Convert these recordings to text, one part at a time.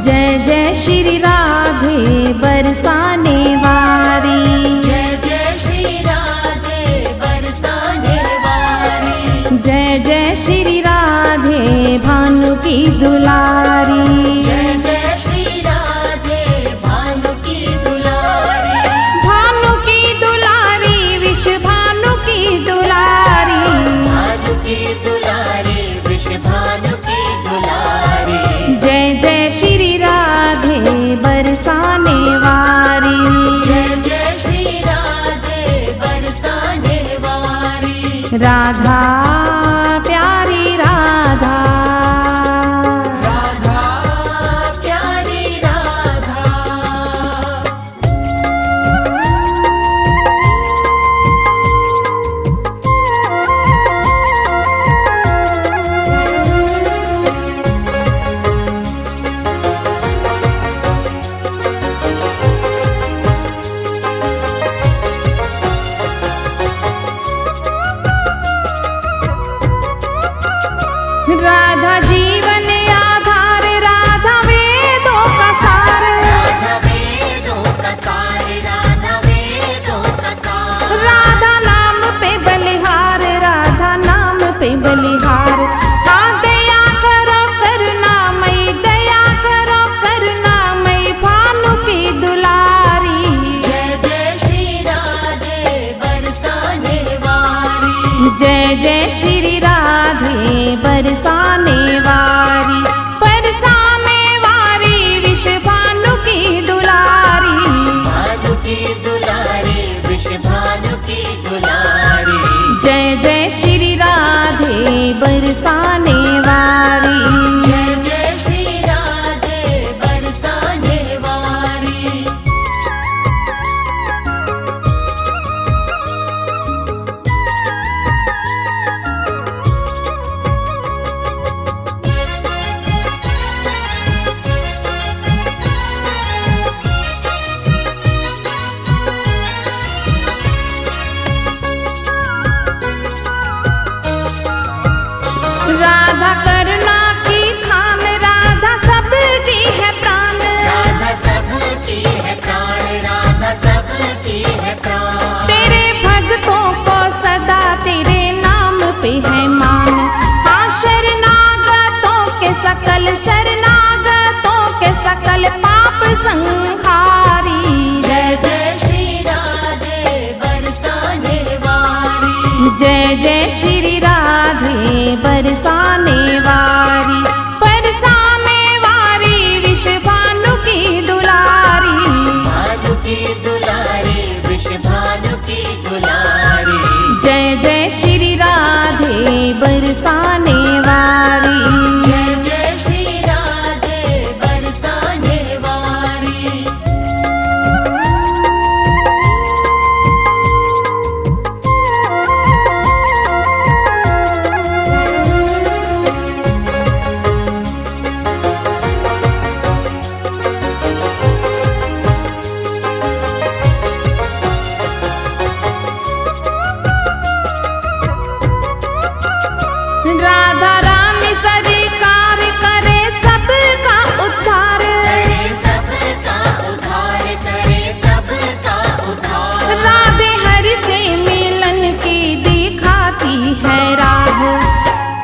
जय जय श्री राधे बरसाने वारी, जय जय श्री राधे बरसाने वारी, जय जय श्री राधे भानु की दुलारी, जय जय श्री राधे भानु की दुलारी, भानु की दुलारी विश्व भानु की दुलारी, भानु की दुलारी विश्व भानु की दुलारी, जय जय श्री राधे बरसाने वारी, जय जय श्री राधे बरसाने वारी, राधा प्यारी राधा, राधा प्यारी राधा, राधा जीवन आधार, राधा वेदों का सार, राधा वेदों का सार, राधा वेदों का सार, राधा नाम पे बलिहार, राधा नाम पे बलिहार, हाँ दया करो करुणामयी, दया करो करुणामयी भानु की दुलारी, जय जय श्री राधे बरसाने वारी, जय जय श्री राधे बरसाने वारी, बरसाने वारी विश्व भानु की दुलारी, भानु की दुलारी विश्व भानु की दुलारी, जय जय श्री राधे बरसाने वारी, जय जय श्री राधे बरसाने वारी, राधा करुणा की खान, राधा सबकी है प्राण, राधा सबकी है प्राण, राधा सबकी है प्राण, तेरे भक्तों को सदा तेरे नाम पे है मान, हाँ शरणागतों के सकल, शरणागतों के सकल पाप संहारी, जय जय श्री राधे बरसाने वारी, जय जय श्री राधे बरसाने वारी, बरसाने वारी विश्व भानु की दुलारी, भानु की दुलारी विश्व भानु की दुलारी, जय जय श्री राधे बरसाने वारी, जय जय श्री राधे बरसाने वारी, राधा रानी सरकार करे सबका उद्धार, करे सबका उद्धार, करे सबका उद्धार, राधे हरि से मिलन की दिखाती है राह,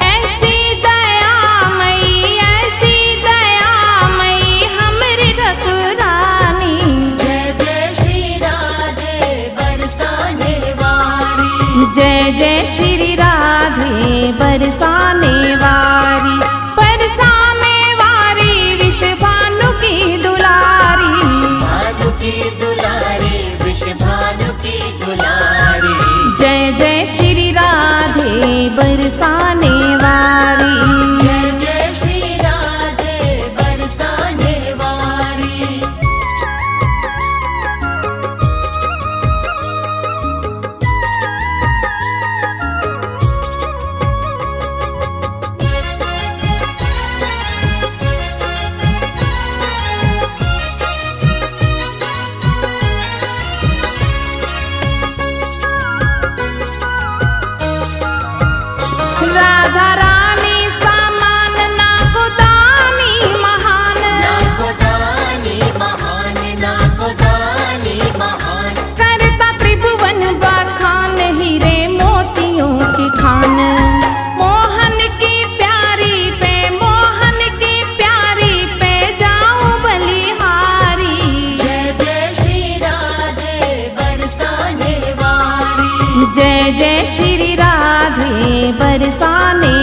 ऐसी दयामयी, ऐसी दयामयी हमरी ठकुरानी, जय जय श्री राधे बरसाने वारी, जय जय श्री राधे बरसाने वारी, बरसाने वारी विश्व भानु की दुलारी, भानु की दुलारी विश्व भानु की दुलारी, जय जय श्री राधे बरसाने वारी, जय जय श्री राधे बरसाने वारी, जय जय श्री राधे बरसाने